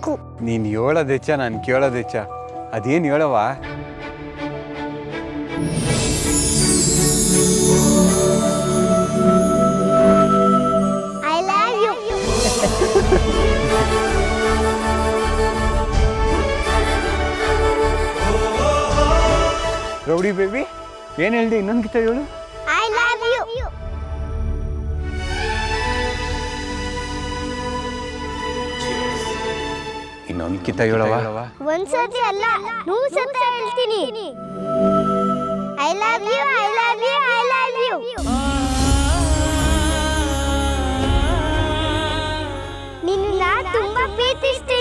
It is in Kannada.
ಬೇಕು. ನೀನು ಹೇಳೋದೆಚ್ಚ ನಾನು ಕೇಳೋದೆಚ್ಚ. ಅದೇನು ಹೇಳವ? I love you. Rowdy baby ಏನು ಹೇಳ್ದೆ? ಇನ್ನೊಂದು ಗಿತ ಹೇಳು. I love you. ಇನ್ನೊಂದು ಕಿತ ಹೇಳವ. ಒಂದ್ಸತಿ ಅಲ್ಲ 100 ಸತಿ ಹೇಳ್ತೀನಿ. I love you, I love you, I love you. ನಿನ್ನ ತುಂಬಾ ಪ್ರೀತಿಸ್ತೀನಿ.